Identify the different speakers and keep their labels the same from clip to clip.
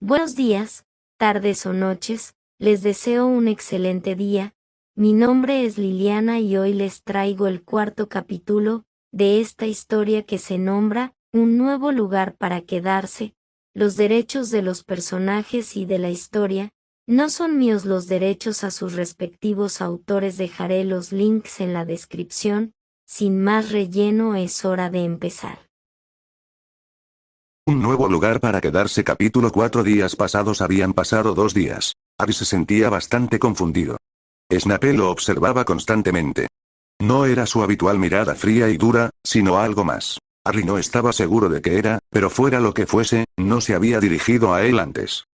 Speaker 1: Buenos días, tardes o noches, les deseo un excelente día. Mi nombre es Liliana y hoy les traigo el cuarto capítulo de esta historia que se nombra Un nuevo lugar para quedarse. Los derechos de los personajes y de la historia no son míos, los derechos a sus respectivos autores. Dejaré los links en la descripción. Sin más relleno, es hora de empezar.
Speaker 2: Un nuevo lugar para quedarse. Capítulo 4. Días pasados. Habían pasado 2 días. Harry se sentía bastante confundido. Snape lo observaba constantemente. No era su habitual mirada fría y dura, sino algo más. Harry no estaba seguro de qué era, pero fuera lo que fuese, no se había dirigido a él antes.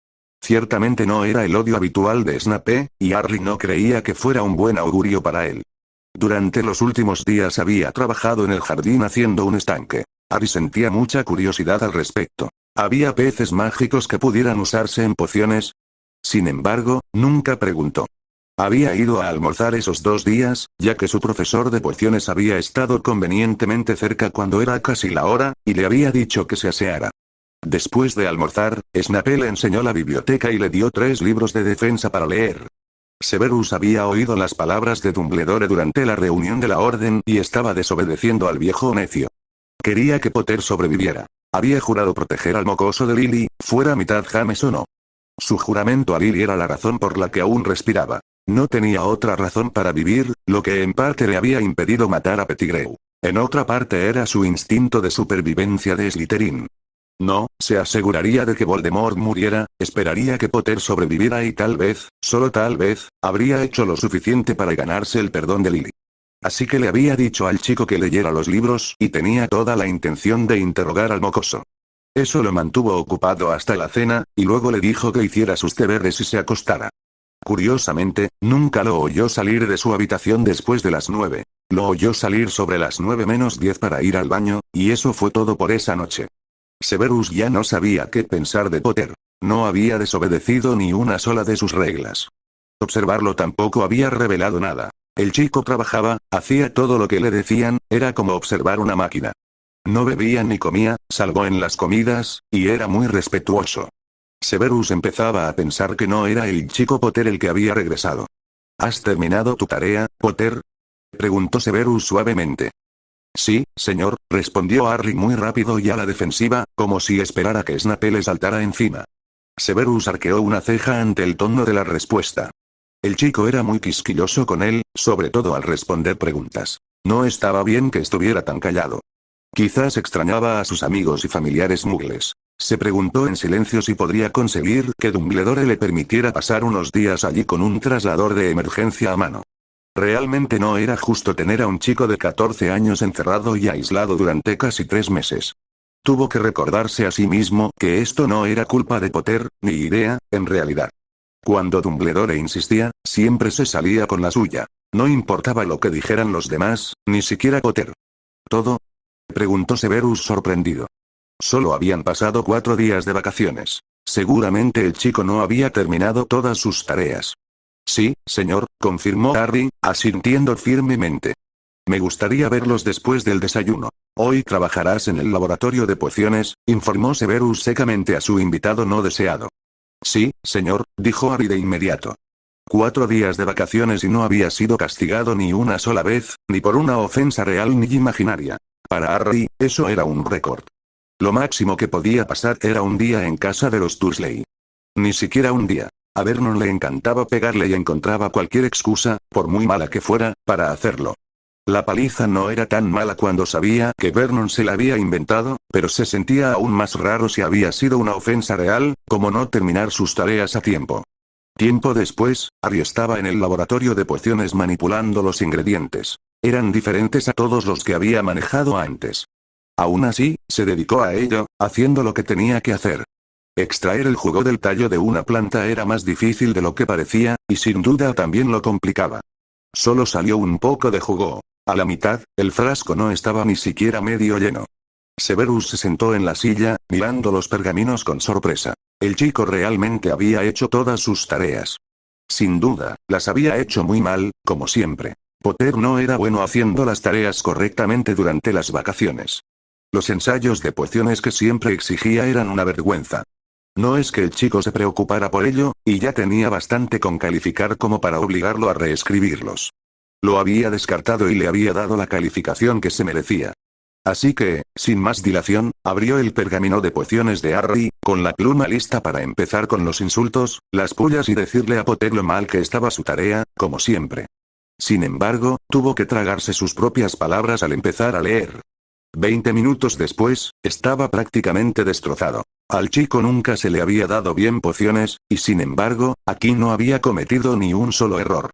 Speaker 2: Ciertamente no era el odio habitual de Snape, y Harry no creía que fuera un buen augurio para él. Durante los últimos días había trabajado en el jardín haciendo un estanque. Harry sentía mucha curiosidad al respecto. ¿Había peces mágicos que pudieran usarse en pociones? Sin embargo, nunca preguntó. Había ido a almorzar esos 2 días, ya que su profesor de pociones había estado convenientemente cerca cuando era casi la hora, y le había dicho que se aseara. Después de almorzar, Snape le enseñó la biblioteca y le dio 3 libros de defensa para leer. Severus había oído las palabras de Dumbledore durante la reunión de la Orden y estaba desobedeciendo al viejo necio. Quería que Potter sobreviviera. Había jurado proteger al mocoso de Lily, fuera mitad James o no. Su juramento a Lily era la razón por la que aún respiraba. No tenía otra razón para vivir, lo que en parte le había impedido matar a Pettigrew. En otra parte era su instinto de supervivencia de Slytherin. No, se aseguraría de que Voldemort muriera, esperaría que Potter sobreviviera y tal vez, solo tal vez, habría hecho lo suficiente para ganarse el perdón de Lily. Así que le había dicho al chico que leyera los libros y tenía toda la intención de interrogar al mocoso. Eso lo mantuvo ocupado hasta la cena, y luego le dijo que hiciera sus deberes y se acostara. Curiosamente, nunca lo oyó salir de su habitación después de las 9. Lo oyó salir sobre las 9 menos 10 para ir al baño, y eso fue todo por esa noche. Severus ya no sabía qué pensar de Potter. No había desobedecido ni una sola de sus reglas. Observarlo tampoco había revelado nada. El chico trabajaba, hacía todo lo que le decían, era como observar una máquina. No bebía ni comía, salvo en las comidas, y era muy respetuoso. Severus empezaba a pensar que no era el chico Potter el que había regresado. ¿Has terminado tu tarea, Potter?, preguntó Severus suavemente. Sí, señor, respondió Harry muy rápido y a la defensiva, como si esperara que Snape le saltara encima. Severus arqueó una ceja ante el tono de la respuesta. El chico era muy quisquilloso con él, sobre todo al responder preguntas. No estaba bien que estuviera tan callado. Quizás extrañaba a sus amigos y familiares muggles. Se preguntó en silencio si podría conseguir que Dumbledore le permitiera pasar unos días allí con un traslador de emergencia a mano. Realmente no era justo tener a un chico de 14 años encerrado y aislado durante casi 3 meses. Tuvo que recordarse a sí mismo que esto no era culpa de Potter, ni idea, en realidad. Cuando Dumbledore insistía, siempre se salía con la suya. No importaba lo que dijeran los demás, ni siquiera Potter. ¿Todo?, preguntó Severus sorprendido. Solo habían pasado 4 días de vacaciones. Seguramente el chico no había terminado todas sus tareas. Sí, señor, confirmó Harry, asintiendo firmemente. Me gustaría verlos después del desayuno. Hoy trabajarás en el laboratorio de pociones, informó Severus secamente a su invitado no deseado. Sí, señor, dijo Harry de inmediato. 4 días de vacaciones y no había sido castigado ni una sola vez, ni por una ofensa real ni imaginaria. Para Harry, eso era un récord. Lo máximo que podía pasar era un día en casa de los Dursley. Ni siquiera un día. A Vernon le encantaba pegarle y encontraba cualquier excusa, por muy mala que fuera, para hacerlo. La paliza no era tan mala cuando sabía que Vernon se la había inventado, pero se sentía aún más raro si había sido una ofensa real, como no terminar sus tareas a tiempo. Tiempo después, Harry estaba en el laboratorio de pociones manipulando los ingredientes. Eran diferentes a todos los que había manejado antes. Aún así, se dedicó a ello, haciendo lo que tenía que hacer. Extraer el jugo del tallo de una planta era más difícil de lo que parecía, y sin duda también lo complicaba. Solo salió un poco de jugo. A la mitad, el frasco no estaba ni siquiera medio lleno. Severus se sentó en la silla, mirando los pergaminos con sorpresa. El chico realmente había hecho todas sus tareas. Sin duda, las había hecho muy mal, como siempre. Potter no era bueno haciendo las tareas correctamente durante las vacaciones. Los ensayos de pociones que siempre exigía eran una vergüenza. No es que el chico se preocupara por ello, y ya tenía bastante con calificar como para obligarlo a reescribirlos. Lo había descartado y le había dado la calificación que se merecía. Así que, sin más dilación, abrió el pergamino de pociones de Harry, con la pluma lista para empezar con los insultos, las pullas y decirle a Potter lo mal que estaba su tarea, como siempre. Sin embargo, tuvo que tragarse sus propias palabras al empezar a leer. 20 minutos después, estaba prácticamente destrozado. Al chico nunca se le había dado bien pociones, y sin embargo, aquí no había cometido ni un solo error.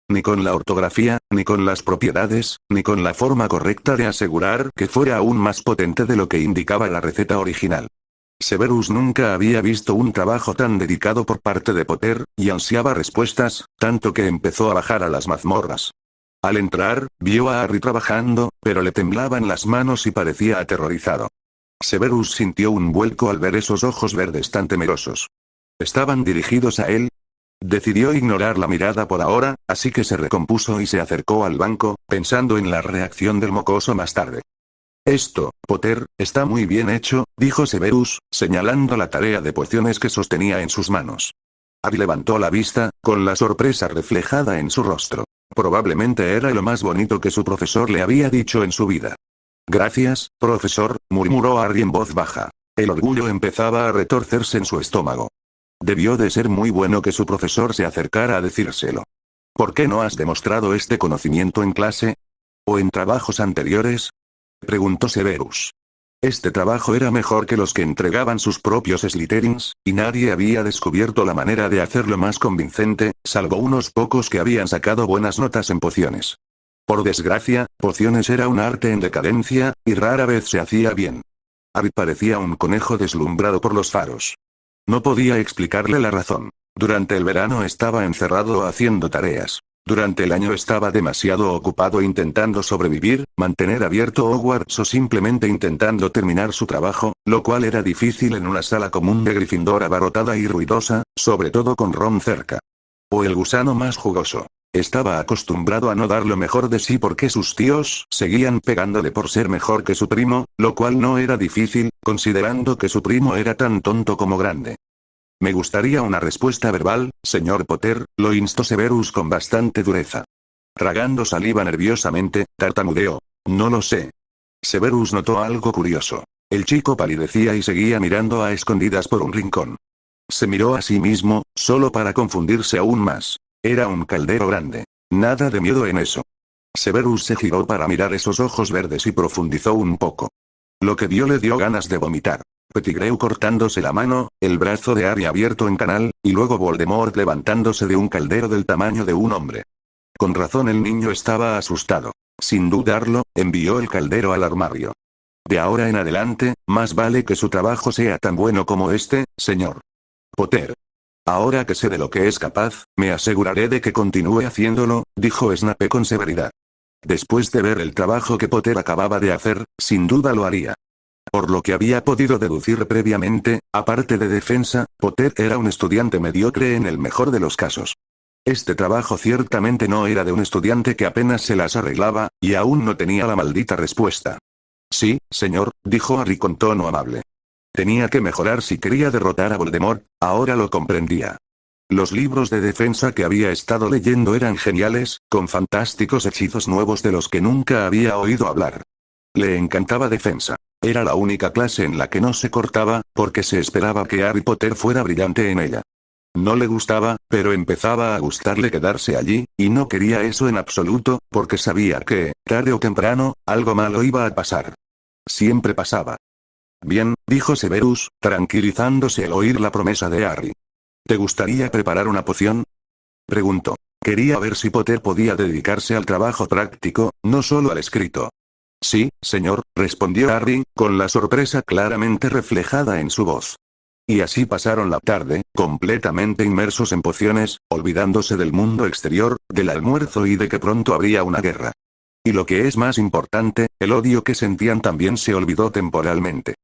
Speaker 2: Ni con la ortografía, ni con las propiedades, ni con la forma correcta de asegurar que fuera aún más potente de lo que indicaba la receta original. Severus nunca había visto un trabajo tan dedicado por parte de Potter, y ansiaba respuestas, tanto que empezó a bajar a las mazmorras. Al entrar, vio a Harry trabajando, pero le temblaban las manos y parecía aterrorizado. Severus sintió un vuelco al ver esos ojos verdes tan temerosos. ¿Estaban dirigidos a él? Decidió ignorar la mirada por ahora, así que se recompuso y se acercó al banco, pensando en la reacción del mocoso más tarde. Esto, Potter, está muy bien hecho, dijo Severus, señalando la tarea de pociones que sostenía en sus manos. Harry levantó la vista, con la sorpresa reflejada en su rostro. Probablemente era lo más bonito que su profesor le había dicho en su vida. Gracias, profesor, murmuró Harry en voz baja. El orgullo empezaba a retorcerse en su estómago. Debió de ser muy bueno que su profesor se acercara a decírselo. ¿Por qué no has demostrado este conocimiento en clase? ¿O en trabajos anteriores? Preguntó Severus. Este trabajo era mejor que los que entregaban sus propios Slytherins, y nadie había descubierto la manera de hacerlo más convincente, salvo unos pocos que habían sacado buenas notas en pociones. Por desgracia, pociones era un arte en decadencia, y rara vez se hacía bien. Harry parecía un conejo deslumbrado por los faros. No podía explicarle la razón. Durante el verano estaba encerrado haciendo tareas. Durante el año estaba demasiado ocupado intentando sobrevivir, mantener abierto Hogwarts o simplemente intentando terminar su trabajo, lo cual era difícil en una sala común de Gryffindor abarrotada y ruidosa, sobre todo con Ron cerca. O el gusano más jugoso. Estaba acostumbrado a no dar lo mejor de sí porque sus tíos seguían pegándole por ser mejor que su primo, lo cual no era difícil, considerando que su primo era tan tonto como grande. Me gustaría una respuesta verbal, señor Potter, lo instó Severus con bastante dureza. Tragando saliva nerviosamente, tartamudeó. No lo sé. Severus notó algo curioso. El chico palidecía y seguía mirando a escondidas por un rincón. Se miró a sí mismo, solo para confundirse aún más. Era un caldero grande. Nada de miedo en eso. Severus se giró para mirar esos ojos verdes y profundizó un poco. Lo que vio le dio ganas de vomitar. Pettigrew cortándose la mano, el brazo de Harry abierto en canal, y luego Voldemort levantándose de un caldero del tamaño de un hombre. Con razón el niño estaba asustado. Sin dudarlo, envió el caldero al armario. De ahora en adelante, más vale que su trabajo sea tan bueno como este, señor Potter. Ahora que sé de lo que es capaz, me aseguraré de que continúe haciéndolo, dijo Snape con severidad. Después de ver el trabajo que Potter acababa de hacer, sin duda lo haría. Por lo que había podido deducir previamente, aparte de defensa, Potter era un estudiante mediocre en el mejor de los casos. Este trabajo ciertamente no era de un estudiante que apenas se las arreglaba, y aún no tenía la maldita respuesta. Sí, señor, dijo Harry con tono amable. Tenía que mejorar si quería derrotar a Voldemort, ahora lo comprendía. Los libros de defensa que había estado leyendo eran geniales, con fantásticos hechizos nuevos de los que nunca había oído hablar. Le encantaba defensa. Era la única clase en la que no se cortaba, porque se esperaba que Harry Potter fuera brillante en ella. No le gustaba, pero empezaba a gustarle quedarse allí, y no quería eso en absoluto, porque sabía que, tarde o temprano, algo malo iba a pasar. Siempre pasaba. Bien, dijo Severus, tranquilizándose al oír la promesa de Harry. ¿Te gustaría preparar una poción? Preguntó. Quería ver si Potter podía dedicarse al trabajo práctico, no solo al escrito. Sí, señor, respondió Harry, con la sorpresa claramente reflejada en su voz. Y así pasaron la tarde, completamente inmersos en pociones, olvidándose del mundo exterior, del almuerzo y de que pronto habría una guerra. Y lo que es más importante, el odio que sentían también se olvidó temporalmente.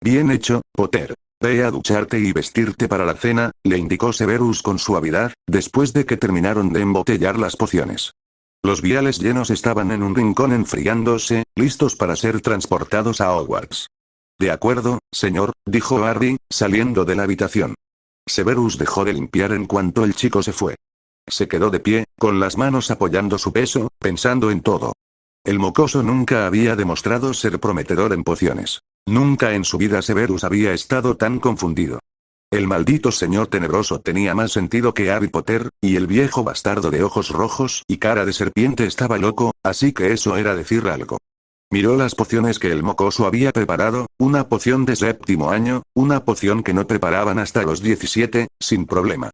Speaker 2: Bien hecho, Potter. Ve a ducharte y vestirte para la cena, le indicó Severus con suavidad, después de que terminaron de embotellar las pociones. Los viales llenos estaban en un rincón enfriándose, listos para ser transportados a Hogwarts. De acuerdo, señor, dijo Harry, saliendo de la habitación. Severus dejó de limpiar en cuanto el chico se fue. Se quedó de pie, con las manos apoyando su peso, pensando en todo. El mocoso nunca había demostrado ser prometedor en pociones. Nunca en su vida Severus había estado tan confundido. El maldito señor tenebroso tenía más sentido que Harry Potter, y el viejo bastardo de ojos rojos y cara de serpiente estaba loco, así que eso era decir algo. Miró las pociones que el mocoso había preparado, una poción de 7º año, una poción que no preparaban hasta los 17, sin problema.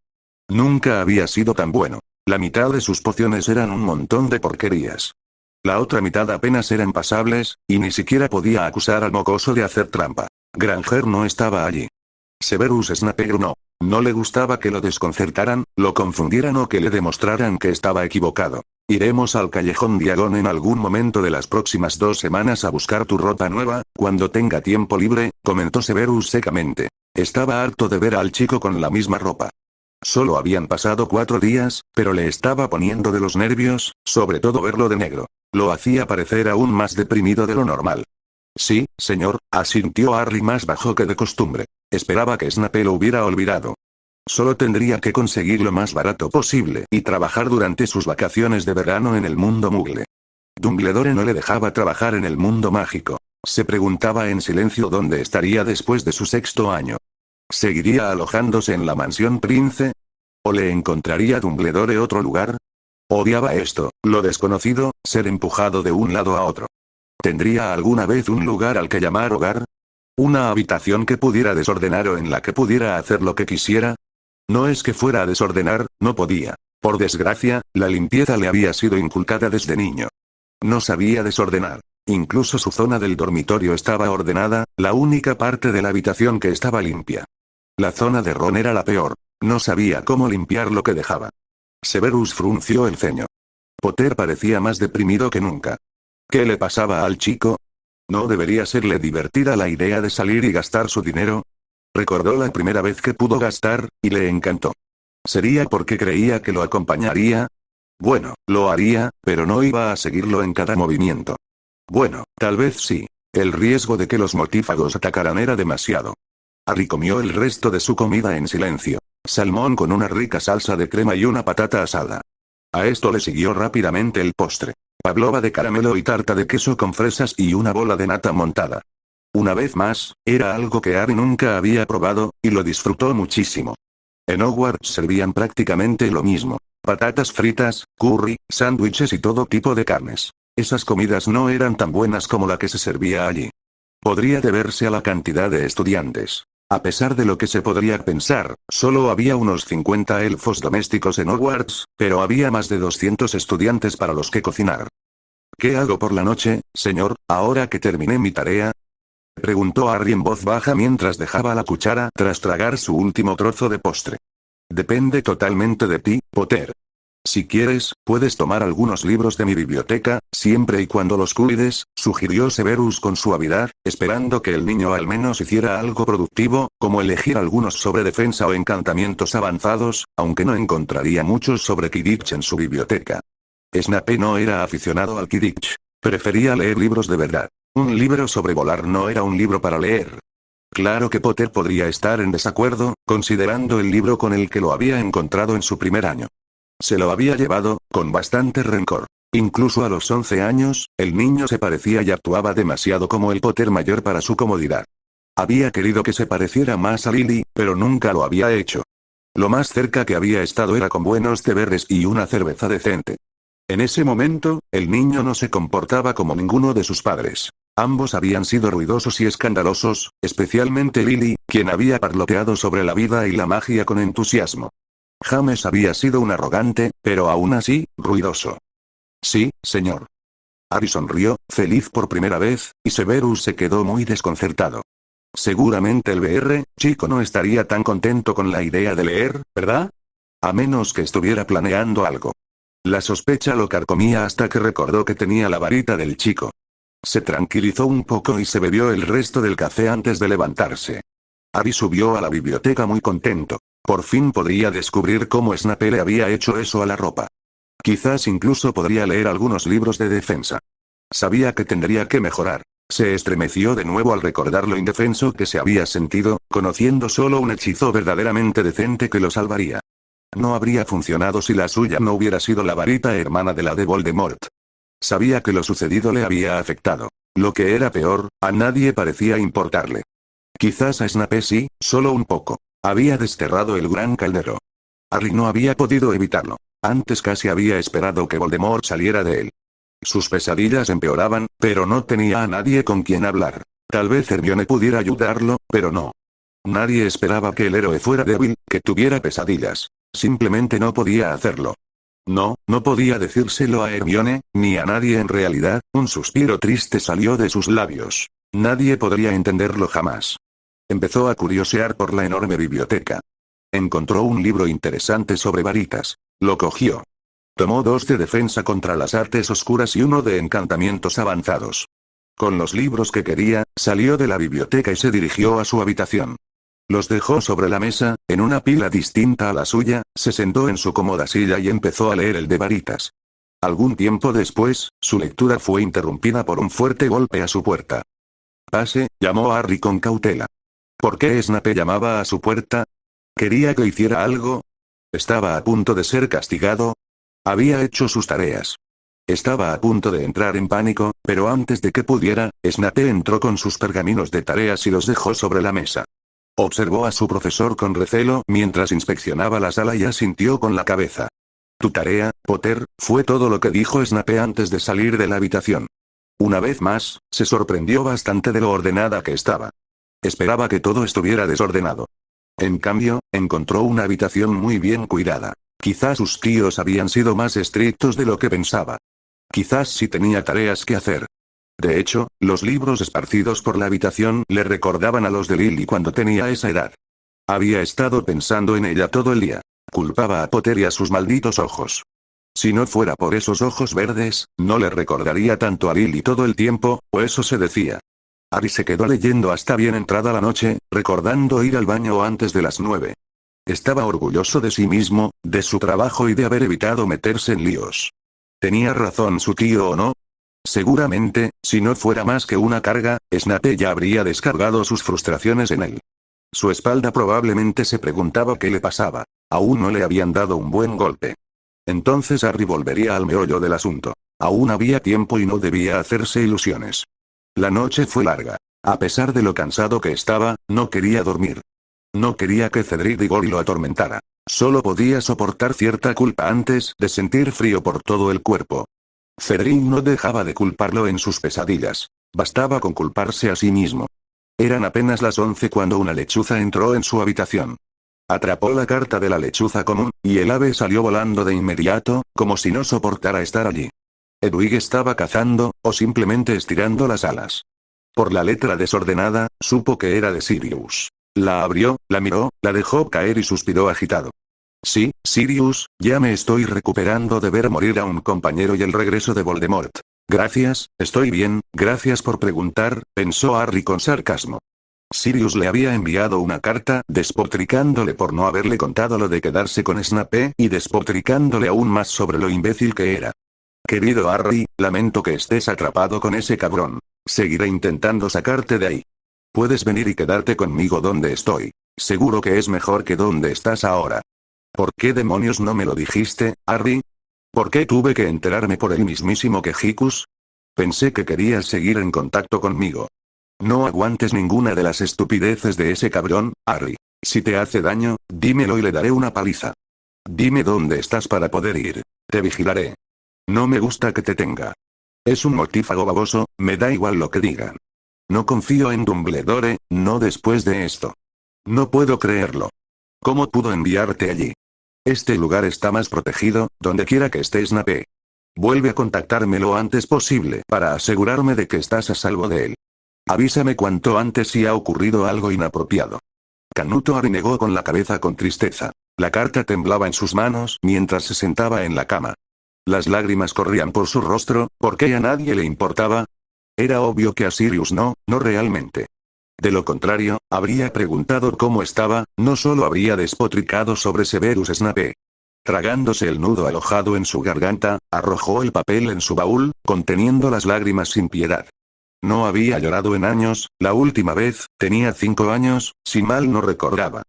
Speaker 2: Nunca había sido tan bueno. La mitad de sus pociones eran un montón de porquerías. La otra mitad apenas eran pasables, y ni siquiera podía acusar al mocoso de hacer trampa. Granger no estaba allí. Severus Snape no. No le gustaba que lo desconcertaran, lo confundieran o que le demostraran que estaba equivocado. Iremos al callejón Diagon en algún momento de las próximas 2 semanas a buscar tu ropa nueva, cuando tenga tiempo libre, comentó Severus secamente. Estaba harto de ver al chico con la misma ropa. Solo habían pasado 4 días, pero le estaba poniendo de los nervios, sobre todo verlo de negro. Lo hacía parecer aún más deprimido de lo normal. Sí, señor, asintió Harry más bajo que de costumbre. Esperaba que Snape lo hubiera olvidado. Solo tendría que conseguir lo más barato posible y trabajar durante sus vacaciones de verano en el mundo Muggle. Dumbledore no le dejaba trabajar en el mundo mágico. Se preguntaba en silencio dónde estaría después de su 6º año. ¿Seguiría alojándose en la mansión Prince? ¿O le encontraría Dumbledore otro lugar? Odiaba esto, lo desconocido, ser empujado de un lado a otro. ¿Tendría alguna vez un lugar al que llamar hogar? ¿Una habitación que pudiera desordenar o en la que pudiera hacer lo que quisiera? No es que fuera a desordenar, no podía. Por desgracia, la limpieza le había sido inculcada desde niño. No sabía desordenar. Incluso su zona del dormitorio estaba ordenada, la única parte de la habitación que estaba limpia. La zona de Ron era la peor. No sabía cómo limpiar lo que dejaba. Severus frunció el ceño. Potter parecía más deprimido que nunca. ¿Qué le pasaba al chico? ¿No debería serle divertida la idea de salir y gastar su dinero? Recordó la primera vez que pudo gastar, y le encantó. ¿Sería porque creía que lo acompañaría? Bueno, lo haría, pero no iba a seguirlo en cada movimiento. Bueno, tal vez sí. El riesgo de que los mortífagos atacaran era demasiado. Harry comió el resto de su comida en silencio. Salmón con una rica salsa de crema y una patata asada. A esto le siguió rápidamente el postre. Pavlova de caramelo y tarta de queso con fresas y una bola de nata montada. Una vez más, era algo que Harry nunca había probado, y lo disfrutó muchísimo. En Hogwarts servían prácticamente lo mismo. Patatas fritas, curry, sándwiches y todo tipo de carnes. Esas comidas no eran tan buenas como la que se servía allí. Podría deberse a la cantidad de estudiantes. A pesar de lo que se podría pensar, solo había unos 50 elfos domésticos en Hogwarts, pero había más de 200 estudiantes para los que cocinar. ¿Qué hago por la noche, señor, ahora que terminé mi tarea? Preguntó Harry en voz baja mientras dejaba la cuchara tras tragar su último trozo de postre. Depende totalmente de ti, Potter. Si quieres, puedes tomar algunos libros de mi biblioteca, siempre y cuando los cuides, sugirió Severus con suavidad, esperando que el niño al menos hiciera algo productivo, como elegir algunos sobre defensa o encantamientos avanzados, aunque no encontraría muchos sobre Quidditch en su biblioteca. Snape no era aficionado al Quidditch. Prefería leer libros de verdad. Un libro sobre volar no era un libro para leer. Claro que Potter podría estar en desacuerdo, considerando el libro con el que lo había encontrado en su primer año. Se lo había llevado, con bastante rencor. Incluso a los 11 años, el niño se parecía y actuaba demasiado como el Potter mayor para su comodidad. Había querido que se pareciera más a Lily, pero nunca lo había hecho. Lo más cerca que había estado era con buenos té verdes y una cerveza decente. En ese momento, el niño no se comportaba como ninguno de sus padres. Ambos habían sido ruidosos y escandalosos, especialmente Lily, quien había parloteado sobre la vida y la magia con entusiasmo. James había sido un arrogante, pero aún así, ruidoso. Sí, señor. Harry sonrió, feliz por primera vez, y Severus se quedó muy desconcertado. Seguramente el chico no estaría tan contento con la idea de leer, ¿verdad? A menos que estuviera planeando algo. La sospecha lo carcomía hasta que recordó que tenía la varita del chico. Se tranquilizó un poco y se bebió el resto del café antes de levantarse. Harry subió a la biblioteca muy contento. Por fin podría descubrir cómo Snape le había hecho eso a la ropa. Quizás incluso podría leer algunos libros de defensa. Sabía que tendría que mejorar. Se estremeció de nuevo al recordar lo indefenso que se había sentido, conociendo solo un hechizo verdaderamente decente que lo salvaría. No habría funcionado si la suya no hubiera sido la varita hermana de la de Voldemort. Sabía que lo sucedido le había afectado. Lo que era peor, a nadie parecía importarle. Quizás a Snape sí, solo un poco. Había desterrado el gran caldero. Harry no había podido evitarlo. Antes casi había esperado que Voldemort saliera de él. Sus pesadillas empeoraban, pero no tenía a nadie con quien hablar. Tal vez Hermione pudiera ayudarlo, pero no. Nadie esperaba que el héroe fuera débil, que tuviera pesadillas. Simplemente no podía hacerlo. No podía decírselo a Hermione, ni a nadie en realidad. Un suspiro triste salió de sus labios. Nadie podría entenderlo jamás. Empezó a curiosear por la enorme biblioteca. Encontró un libro interesante sobre varitas. Lo cogió. Tomó 2 de defensa contra las artes oscuras y 1 de encantamientos avanzados. Con los libros que quería, salió de la biblioteca y se dirigió a su habitación. Los dejó sobre la mesa, en una pila distinta a la suya, se sentó en su cómoda silla y empezó a leer el de varitas. Algún tiempo después, su lectura fue interrumpida por un fuerte golpe a su puerta. «Pase», llamó a Harry con cautela. ¿Por qué Snape llamaba a su puerta? ¿Quería que hiciera algo? ¿Estaba a punto de ser castigado? Había hecho sus tareas. Estaba a punto de entrar en pánico, pero antes de que pudiera, Snape entró con sus pergaminos de tareas y los dejó sobre la mesa. Observó a su profesor con recelo mientras inspeccionaba la sala y asintió con la cabeza. «Tu tarea, Potter», fue todo lo que dijo Snape antes de salir de la habitación. Una vez más, se sorprendió bastante de lo ordenada que estaba. Esperaba que todo estuviera desordenado. En cambio, encontró una habitación muy bien cuidada. Quizás sus tíos habían sido más estrictos de lo que pensaba. Quizás sí tenía tareas que hacer. De hecho, los libros esparcidos por la habitación le recordaban a los de Lily cuando tenía esa edad. Había estado pensando en ella todo el día. Culpaba a Potter y a sus malditos ojos. Si no fuera por esos ojos verdes, no le recordaría tanto a Lily todo el tiempo, o eso se decía. Harry se quedó leyendo hasta bien entrada la noche, recordando ir al baño antes de las 9. Estaba orgulloso de sí mismo, de su trabajo y de haber evitado meterse en líos. ¿Tenía razón su tío o no? Seguramente, si no fuera más que una carga, Snape ya habría descargado sus frustraciones en él. Su espalda probablemente se preguntaba qué le pasaba. Aún no le habían dado un buen golpe. Entonces Harry volvería al meollo del asunto. Aún había tiempo y no debía hacerse ilusiones. La noche fue larga. A pesar de lo cansado que estaba, no quería dormir. No quería que Cedric Diggory lo atormentara. Solo podía soportar cierta culpa antes de sentir frío por todo el cuerpo. Cedric no dejaba de culparlo en sus pesadillas. Bastaba con culparse a sí mismo. Eran apenas las 11 cuando una lechuza entró en su habitación. Atrapó la carta de la lechuza común, y el ave salió volando de inmediato, como si no soportara estar allí. Hedwig estaba cazando, o simplemente estirando las alas. Por la letra desordenada, supo que era de Sirius. La abrió, la miró, la dejó caer y suspiró agitado. Sí, Sirius, ya me estoy recuperando de ver morir a un compañero y el regreso de Voldemort. Gracias, estoy bien, gracias por preguntar, pensó Harry con sarcasmo. Sirius le había enviado una carta, despotricándole por no haberle contado lo de quedarse con Snape, y despotricándole aún más sobre lo imbécil que era. Querido Harry, lamento que estés atrapado con ese cabrón. Seguiré intentando sacarte de ahí. Puedes venir y quedarte conmigo donde estoy. Seguro que es mejor que donde estás ahora. ¿Por qué demonios no me lo dijiste, Harry? ¿Por qué tuve que enterarme por el mismísimo Quejicus? Pensé que querías seguir en contacto conmigo. No aguantes ninguna de las estupideces de ese cabrón, Harry. Si te hace daño, dímelo y le daré una paliza. Dime dónde estás para poder ir. Te vigilaré. No me gusta que te tenga. Es un mortífago baboso, me da igual lo que digan. No confío en Dumbledore, no después de esto. No puedo creerlo. ¿Cómo pudo enviarte allí? Este lugar está más protegido, donde quiera que esté Snape. Vuelve a contactarme lo antes posible para asegurarme de que estás a salvo de él. Avísame cuanto antes si ha ocurrido algo inapropiado. Canuto renegó con la cabeza con tristeza. La carta temblaba en sus manos mientras se sentaba en la cama. Las lágrimas corrían por su rostro, ¿por qué a nadie le importaba? Era obvio que a Sirius no realmente. De lo contrario, habría preguntado cómo estaba, no solo habría despotricado sobre Severus Snape. Tragándose el nudo alojado en su garganta, arrojó el papel en su baúl, conteniendo las lágrimas sin piedad. No había llorado en años, la última vez, tenía 5 años, si mal no recordaba.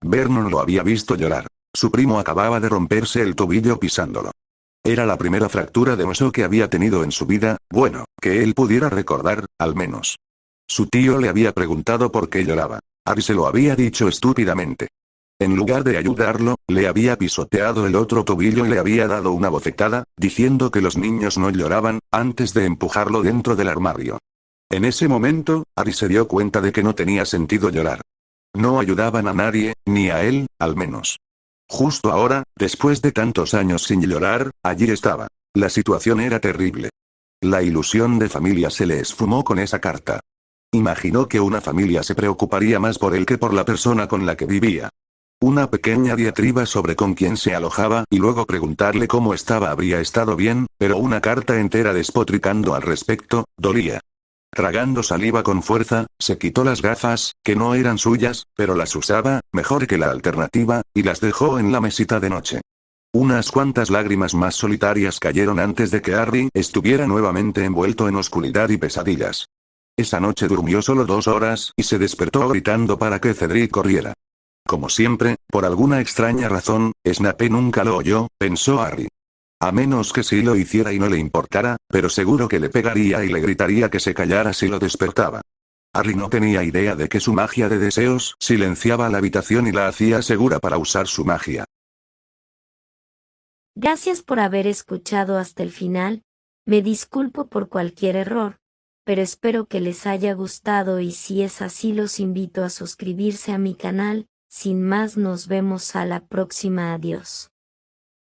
Speaker 2: Vernon lo había visto llorar. Su primo acababa de romperse el tobillo pisándolo. Era la primera fractura de hueso que había tenido en su vida, bueno, que él pudiera recordar, al menos. Su tío le había preguntado por qué lloraba. Harry se lo había dicho estúpidamente. En lugar de ayudarlo, le había pisoteado el otro tobillo y le había dado una bofetada, diciendo que los niños no lloraban, antes de empujarlo dentro del armario. En ese momento, Harry se dio cuenta de que no tenía sentido llorar. No ayudaban a nadie, ni a él, al menos. Justo ahora, después de tantos años sin llorar, allí estaba. La situación era terrible. La ilusión de familia se le esfumó con esa carta. Imaginó que una familia se preocuparía más por él que por la persona con la que vivía. Una pequeña diatriba sobre con quién se alojaba y luego preguntarle cómo estaba habría estado bien, pero una carta entera despotricando al respecto, dolía. Tragando saliva con fuerza, se quitó las gafas, que no eran suyas, pero las usaba, mejor que la alternativa, y las dejó en la mesita de noche. Unas cuantas lágrimas más solitarias cayeron antes de que Harry estuviera nuevamente envuelto en oscuridad y pesadillas. Esa noche durmió solo 2 horas y se despertó gritando para que Cedric corriera. Como siempre, por alguna extraña razón, Snape nunca lo oyó, pensó Harry. A menos que sí lo hiciera y no le importara, pero seguro que le pegaría y le gritaría que se callara si lo despertaba. Harry no tenía idea de que su magia de deseos silenciaba la habitación y la hacía segura para usar su magia.
Speaker 1: Gracias por haber escuchado hasta el final. Me disculpo por cualquier error, pero espero que les haya gustado y si es así los invito a suscribirse a mi canal. Sin más, nos vemos a la próxima. Adiós.